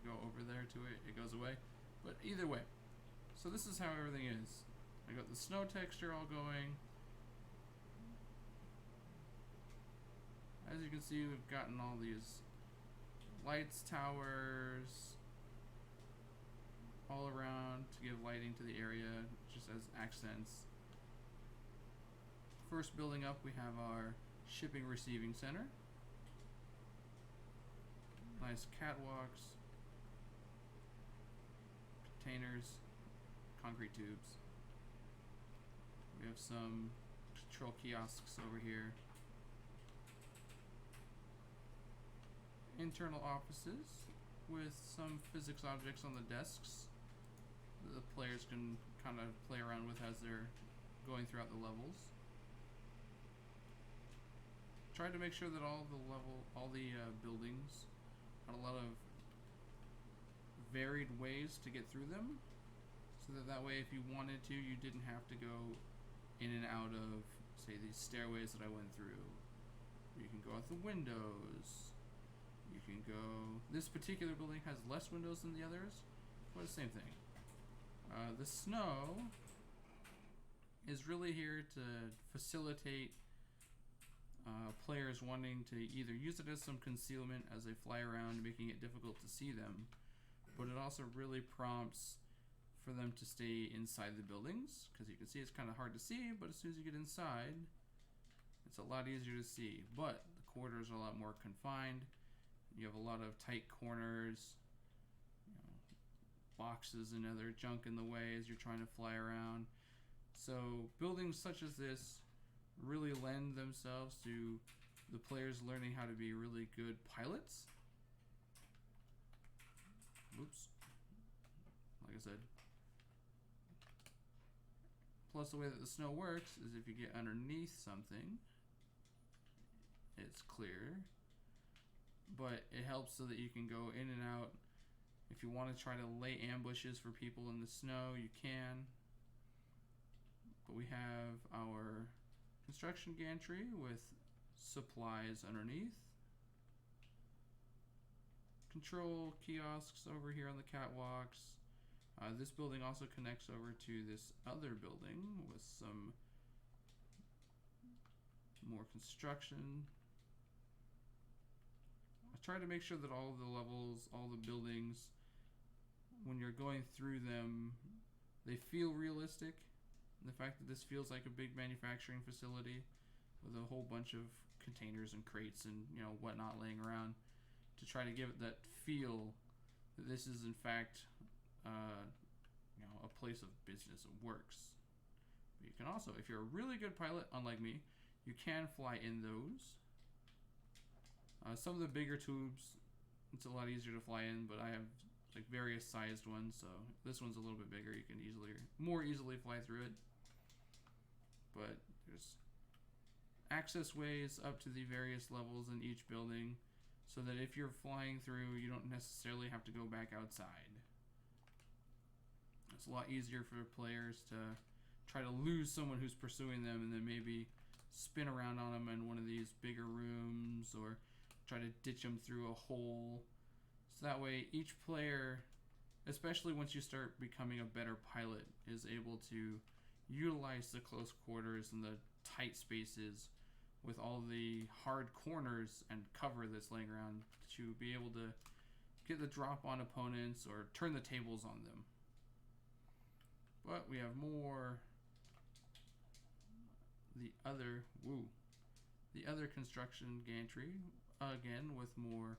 go over there to it, it goes away. But either way, so this is how everything is. I got the snow texture all going. As you can see, we've gotten all these lights, towers, all around to give lighting to the area, just as accents. First building up, we have our shipping receiving center. Nice catwalks, containers, concrete tubes. We have some control kiosks over here. Internal offices with some physics objects on the desks that the players can kind of play around with as they're going throughout the levels. Tried to make sure that all the buildings had a lot of varied ways to get through them, so that way if you wanted to, you didn't have to go in and out of, say, these stairways that I went through. You can go out the windows. You can go... This particular building has less windows than the others, but the same thing. The snow is really here to facilitate players wanting to either use it as some concealment as they fly around, making it difficult to see them, but it also really prompts for them to stay inside the buildings, because you can see it's kind of hard to see, but as soon as you get inside, it's a lot easier to see. But the quarters are a lot more confined. You have a lot of tight corners, boxes and other junk in the way as you're trying to fly around. So buildings such as this really lend themselves to the players learning how to be really good pilots. Oops. Like I said. Plus, the way that the snow works is if you get underneath something, it's clear. But it helps so that you can go in and out. If you want to try to lay ambushes for people in the snow, you can. But we have our construction gantry with supplies underneath. Control kiosks over here on the catwalks. This building also connects over to this other building with some more construction. I try to make sure that all the levels, all the buildings, when you're going through them, they feel realistic. And the fact that this feels like a big manufacturing facility with a whole bunch of containers and crates and whatnot laying around, to try to give it that feel that this is in fact a place of business and works. But you can also, if you're a really good pilot, unlike me, you can fly in those. Some of the bigger tubes, it's a lot easier to fly in, but I have like various sized ones, so this one's a little bit bigger. You can more easily fly through it. But there's access ways up to the various levels in each building, so that if you're flying through, you don't necessarily have to go back outside. It's a lot easier for players to try to lose someone who's pursuing them and then maybe spin around on them in one of these bigger rooms, or try to ditch them through a hole. So that way each player, especially once you start becoming a better pilot, is able to utilize the close quarters and the tight spaces with all the hard corners and cover that's laying around to be able to get the drop on opponents or turn the tables on them. But we have more the other construction gantry, again with more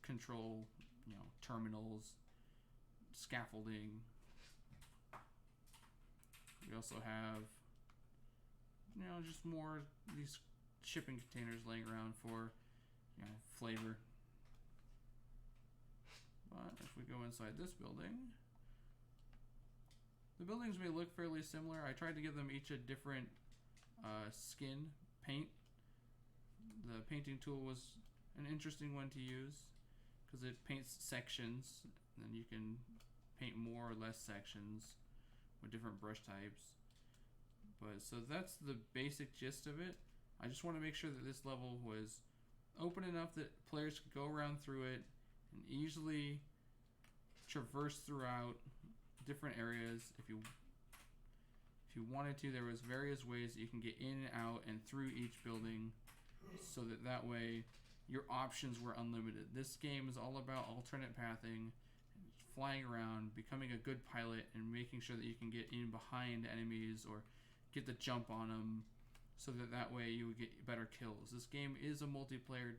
control, terminals, scaffolding. We also have just more these shipping containers laying around for flavor. But if we go inside this building, the buildings may look fairly similar. I tried to give them each a different skin paint. The painting tool was an interesting one to use because it paints sections, and then you can paint more or less sections with different brush types. But so that's the basic gist of it. I just want to make sure that this level was open enough that players could go around through it and easily traverse throughout different areas. If you wanted to, there was various ways that you can get in and out and through each building, so that way your options were unlimited. This game is all about alternate pathing, flying around, becoming a good pilot, and making sure that you can get in behind enemies or get the jump on them, so that way you would get better kills. This game is a multiplayer.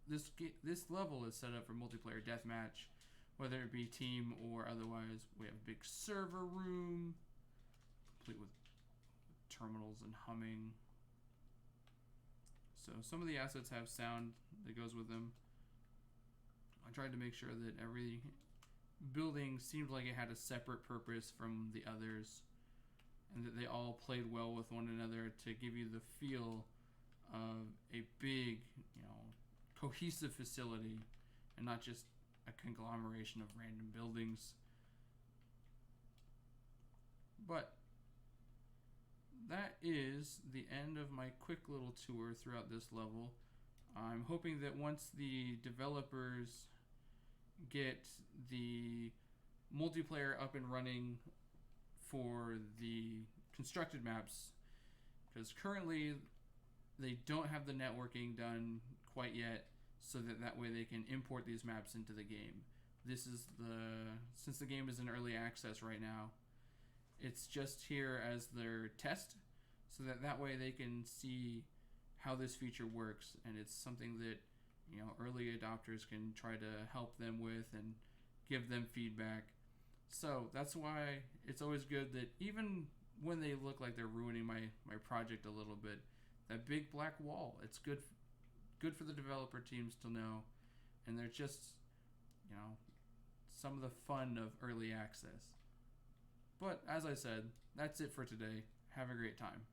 This level is set up for multiplayer deathmatch, whether it be team or otherwise. We have a big server room, complete with terminals and humming. So some of the assets have sound that goes with them. I tried to make sure that every building seemed like it had a separate purpose from the others, and that they all played well with one another to give you the feel of a big, cohesive facility, and not just a conglomeration of random buildings. But that is the end of my quick little tour throughout this level. I'm hoping that once the developers get the multiplayer up and running for the constructed maps, because currently they don't have the networking done quite yet, so that way they can import these maps into the game. Since the game is in early access right now, it's just here as their test, so that way they can see how this feature works, and it's something that early adopters can try to help them with and give them feedback. So that's why it's always good that even when they look like they're ruining my project a little bit, that big black wall, it's good for the developer teams to know, and they're just some of the fun of early access. But as I said, that's it for today. Have a great time.